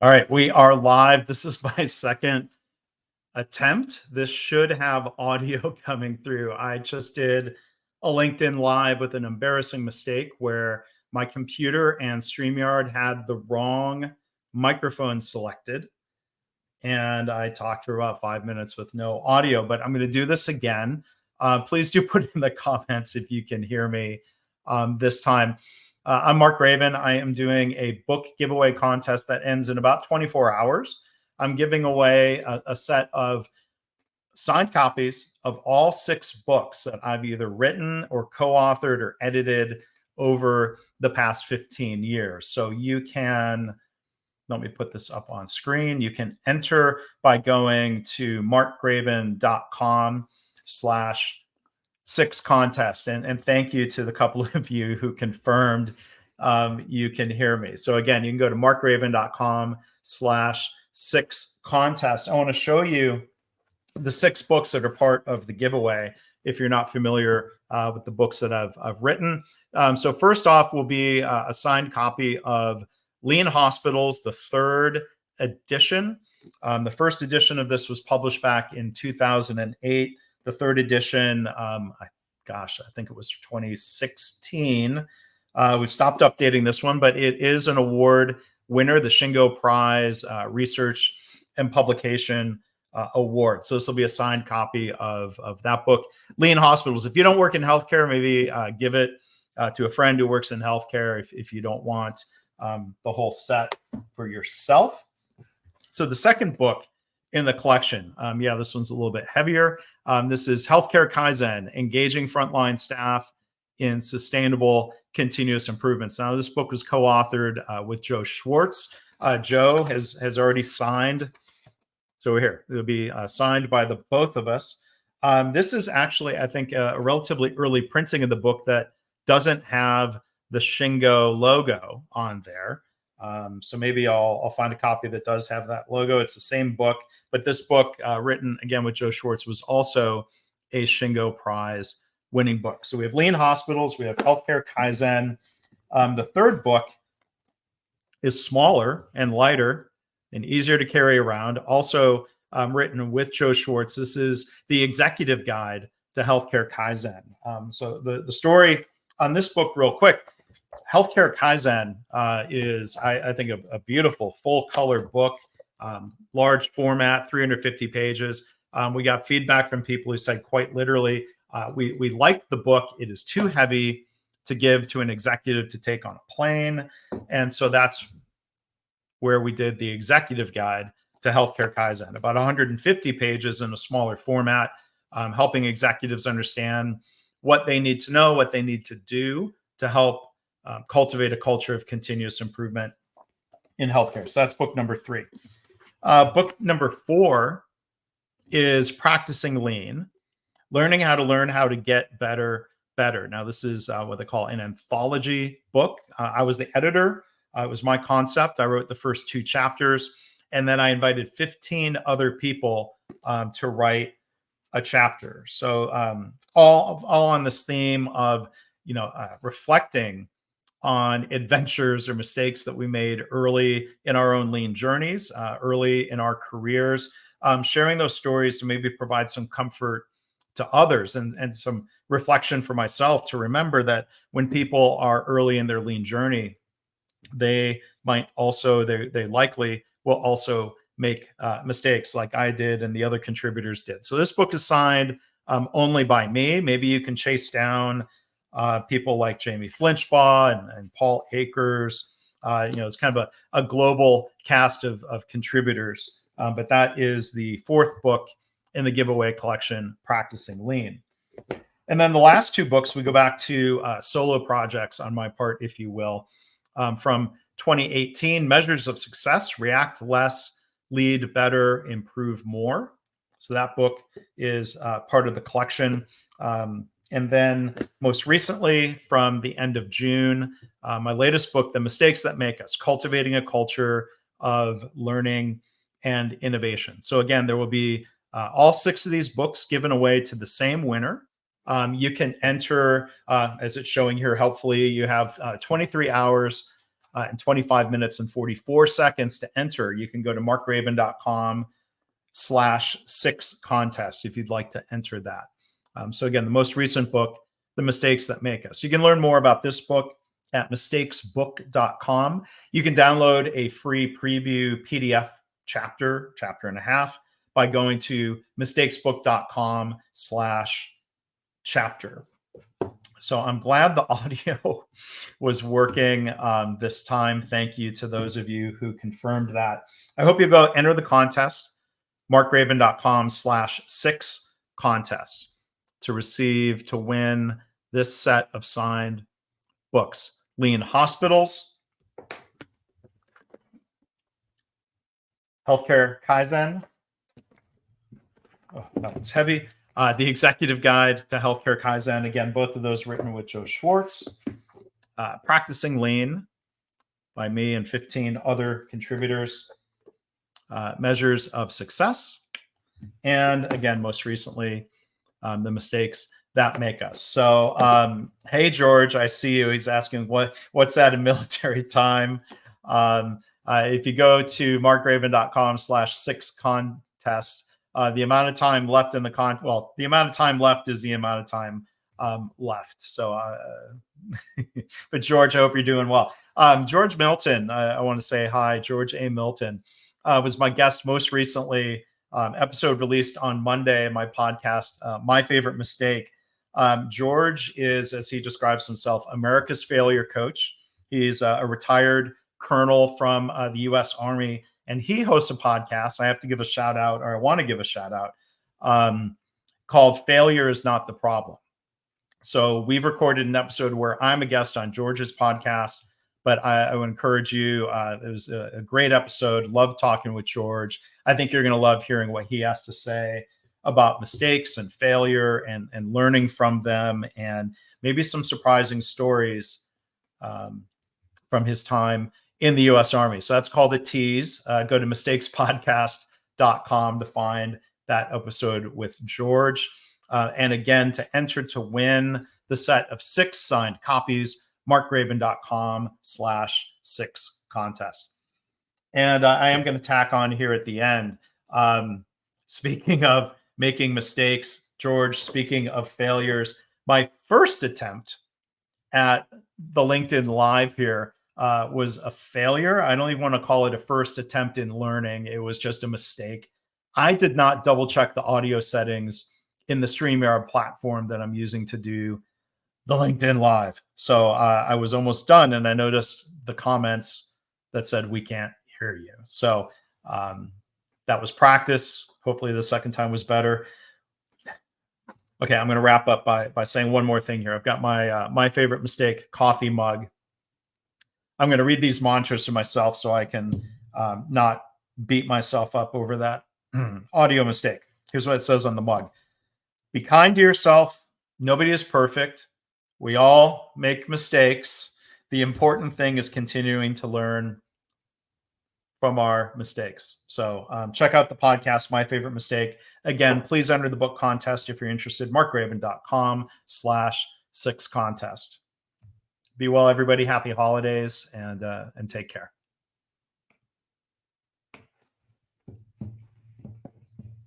All right, we are live. This is my second attempt. This should have audio coming through. I just did a LinkedIn Live with an embarrassing mistake where my computer and StreamYard had the wrong microphone selected. And I talked for about 5 minutes with no audio, but I'm going to do this again. Please do put in the comments if you can hear me this time. I'm Mark Graban. I am doing a book giveaway contest that ends in about 24 hours. I'm giving away a set of signed copies of all 6 books that I've either written or co-authored or edited over the past 15 years. So you can, let me put this up on screen. You can enter by going to markgraban.com/6 contest. And thank you to the couple of you who confirmed you can hear me. So again, you can go to markgraban.com/6 contest. I want to show you the 6 books that are part of the giveaway if you're not familiar with the books that I've written. So first off will be a signed copy of Lean Hospitals, the 3rd edition. The first edition of this was published back in 2008. The 3rd edition, I think it was 2016. We've stopped updating this one, but it is an award winner, the Shingo Prize Research and Publication Award. So this will be a signed copy of that book, Lean Hospitals. If you don't work in healthcare, maybe give it to a friend who works in healthcare if you don't want the whole set for yourself. So the second book in the collection, this one's a little bit heavier. This is Healthcare Kaizen, Engaging Frontline Staff in Sustainable Continuous Improvements. Now, this book was co-authored with Joe Schwartz. Joe has already signed. So here, it'll be signed by the both of us. This is actually, I think, a relatively early printing of the book that doesn't have the Shingo logo on there. So maybe I'll find a copy that does have that logo. It's the same book, but this book, written again with Joe Schwartz, was also a Shingo Prize winning book. So we have Lean Hospitals, we have Healthcare Kaizen. The third book is smaller and lighter and easier to carry around. Also written with Joe Schwartz. This is the Executive Guide to Healthcare Kaizen. So the story on this book, real quick. Healthcare Kaizen is, I think, a beautiful full-color book, large format, 350 pages. We got feedback from people who said quite literally, we liked the book. It is too heavy to give to an executive to take on a plane. And so that's where we did the Executive Guide to Healthcare Kaizen, about 150 pages in a smaller format, helping executives understand what they need to know, what they need to do to help cultivate a culture of continuous improvement in healthcare. So that's book number 3. Book number 4 is Practicing Lean, learning how to get better. Now, this is what they call an anthology book. I was the editor. It was my concept. I wrote the first 2 chapters, and then I invited 15 other people to write a chapter. So all on this theme of reflecting on adventures or mistakes that we made early in our own lean journeys, early in our careers, sharing those stories to maybe provide some comfort to others and some reflection for myself to remember that when people are early in their lean journey, they likely will also make mistakes like I did and the other contributors did. So this book is signed only by me. Maybe you can chase down people like Jamie Flinchbaugh and Paul Akers. It's kind of a global cast of contributors. But that is the 4th book in the giveaway collection, Practicing Lean. And then the last 2 books, we go back to solo projects on my part, if you will, from 2018, Measures of Success, React Less, Lead Better, Improve More. So that book is part of the collection. And then most recently, from the end of June, my latest book, The Mistakes That Make Us, Cultivating a Culture of Learning and Innovation. So again, there will be all 6 of these books given away to the same winner. You can enter, as it's showing here, helpfully, you have 23 hours in 25 minutes and 44 seconds. To enter, you can go to markgraban.com/6contest if you'd like to enter that. So again, the most recent book, The Mistakes That Make Us. You can learn more about this book at mistakesbook.com. You can download a free preview PDF chapter and a half by going to mistakesbook.com/chapter. So I'm glad the audio was working this time. Thank you to those of you who confirmed that. I hope you go enter the contest, markgraban.com/6contest, to win this set of signed books. Lean Hospitals, Healthcare Kaizen. Oh, that one's heavy. The Executive Guide to Healthcare Kaizen. Again, both of those written with Joe Schwartz. Practicing Lean by me and 15 other contributors. Measures of Success. And again, most recently, The Mistakes That Make Us. So, hey, George, I see you. He's asking, what's that in military time? If you go to markgraban.com/6contest, the amount of time left in the the amount of time left is the amount of time left. So, but George, I hope you're doing well. George Milton, I want to say hi. George A. Milton was my guest most recently. Episode released on Monday, my podcast, My Favorite Mistake. George is, as he describes himself, America's failure coach. He's a retired colonel from the U.S. Army, and he hosts a podcast. I have to give a shout out, or I want to give a shout out, called Failure Is Not the Problem. So we've recorded an episode where I'm a guest on George's podcast, but I would encourage you. It was a great episode. Love talking with George. I think you're going to love hearing what he has to say about mistakes and failure and learning from them, and maybe some surprising stories from his time in the U.S. Army. So that's called a tease. Go to mistakespodcast.com to find that episode with George. And again, to enter to win the set of 6 signed copies, markgraban.com/6contest. And I am going to tack on here at the end. Speaking of making mistakes, George, speaking of failures, my first attempt at the LinkedIn Live here was a failure. I don't even want to call it a first attempt in learning. It was just a mistake. I did not double check the audio settings in the StreamYard platform that I'm using to do the LinkedIn Live. So I was almost done, and I noticed the comments that said, "We can't hear you." So that was practice. Hopefully the second time was better. Okay, I'm going to wrap up by saying one more thing here. I've got my favorite mistake coffee mug. I'm going to read these mantras to myself so I can not beat myself up over that audio mistake. Here's what it says on the mug. Be kind to yourself. Nobody is perfect. We all make mistakes. The important thing is continuing to learn from our mistakes. So check out the podcast, My Favorite Mistake. Again, please enter the book contest if you're interested. markgraban.com/6contest. Be well, everybody. Happy holidays, and take care.